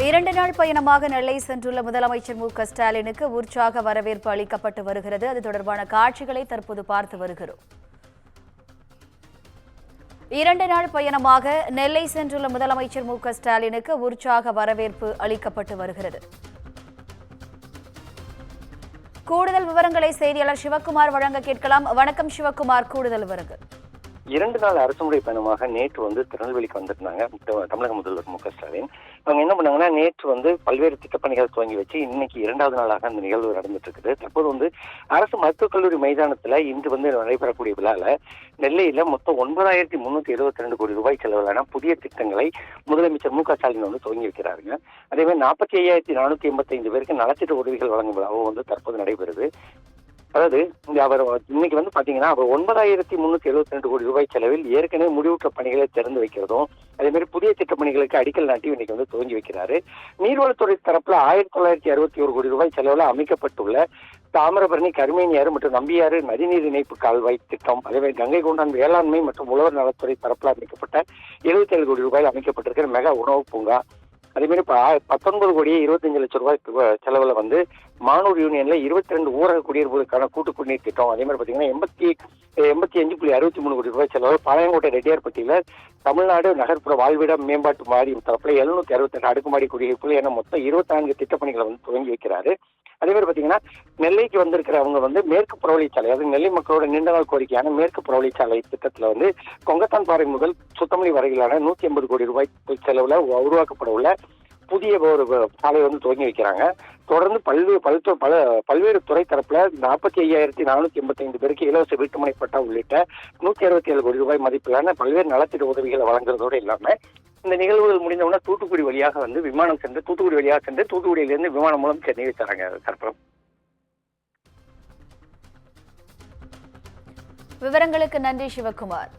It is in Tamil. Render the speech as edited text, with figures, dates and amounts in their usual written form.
2 நாள் பயணமாக நெல்லை சென்றுள்ள முதலமைச்சர் மு.க.ஸ்டாலினுக்கு உற்சாக வரவேற்பு அளிக்கப்பட்டு வருகிறது. அது தொடர்பான காட்சிகளை தற்போது பார்த்து வருகிறோம். 2 நாள் பயணமாக நெல்லை சென்றுள்ள முதலமைச்சர் மு.க.ஸ்டாலினுக்கு உற்சாக வரவேற்பு அளிக்கப்பட்டு வருகிறது. கூடுதல் விவரங்களை செய்தியாளர் சிவக்குமார் வழங்க கேட்கலாம். வணக்கம் சிவக்குமார், கூடுதல் விவரங்கள். 2 நாள் அரசுமுறை பயணமாக நேற்று திருநெல்வேலிக்கு வந்திருந்தாங்க தமிழக முதல்வர் மு.க.ஸ்டாலின். அவங்க என்ன பண்ணாங்கன்னா, நேற்று பல்வேறு திட்டப்பணிகள் துவங்கி வச்சு இன்னைக்கு 2வது நாளாக அந்த நிகழ்வு நடந்துட்டு இருக்குது. தற்போது அரசு மருத்துவக் கல்லூரி மைதானத்துல இன்று நடைபெறக்கூடிய விழால நெல்லையில மொத்தம் 9,372 கோடி ரூபாய் செலவிலான புதிய திட்டங்களை முதலமைச்சர் மு.க.ஸ்டாலின் துவங்கி வைக்கிறாருங்க. அதே மாதிரி 45,485 பேருக்கு நலத்திட்ட உதவிகள் வழங்கும் விழாவும் தற்போது நடைபெறுது. அதாவது அவர் இன்னைக்கு பாத்தீங்கன்னா, அவர் 9,372 கோடி ரூபாய் செலவில் ஏற்கனவே முடிவுற்ற பணிகளை திறந்து வைக்கிறதும், அதே மாதிரி புதிய திட்ட பணிகளுக்கு அடிக்கல் நாட்டி இன்னைக்கு துவங்கி வைக்கிறாரு. நீர்வளத்துறை தரப்புல 1,961 கோடி ரூபாய் செலவுல அமைக்கப்பட்டுள்ள தாமிரபரணி, கருமேனியாறு மற்றும் நம்பியாறு நதிநீர் இணைப்பு கால்வாய் திட்டம், அதே மாதிரி கங்கை கொண்டான் வேளாண்மை மற்றும் உழவர் நலத்துறை தரப்புல அமைக்கப்பட்ட 77 கோடி ரூபாயில் அமைக்கப்பட்டிருக்கிற மெகா உணவு பூங்கா, அதே மாதிரி 19 கோடியே 25 லட்சம் ரூபாய் செலவுல மானூர் யூனியன்ல 22 ஊரக குடியிருப்புகளுக்கான கூட்டு குடிநீர் திட்டம், அதே மாதிரி பாத்தீங்கன்னா 85.63 கோடி ரூபாய் செலவு பாளையங்கோட்டை ரெட்டியார்பட்டியில தமிழ்நாடு நகர்ப்புற வாழ்விட மேம்பாட்டு வாரியம் தரப்புல 768 அடுக்குமாடி குடியிருப்புகள் என மொத்தம் 24 திட்டப்பணிகளை துவங்கி வைக்கிறாரு. அதே மாதிரி பாத்தீங்கன்னா, நெல்லைக்கு வந்திருக்கிறவங்க மேற்கு புறவழிச்சாலை, அதாவது நெல்லை மக்களோட நீண்ட நாள் கோரிக்கையான மேற்கு புறவழிச்சாலை திட்டத்துல கொங்கத்தான் பாறை முதல் சுத்தமல்லி வரையிலான 180 கோடி ரூபாய் செலவுல உருவாக்கப்பட உள்ள புதிய ஒரு சாலை துவங்கி வைக்கிறாங்க. தொடர்ந்து பல்வேறு துறை தரப்புல 45,485 பேருக்கு இலவச வீட்டுமனை பட்டா உள்ளிட்ட 167 கோடி ரூபாய் மதிப்பிலான பல்வேறு நலத்திட்ட உதவிகளை வழங்குறதோடு இல்லாம இந்த நிகழ்வுகள் முடிந்தவுடனே தூத்துக்குடி வழியாக விமானம் சென்று தூத்துக்குடியிலிருந்து விமானம் மூலம் சென்னை வச்சாங்க. கற்பகம். விவரங்களுக்கு நன்றி சிவக்குமார்.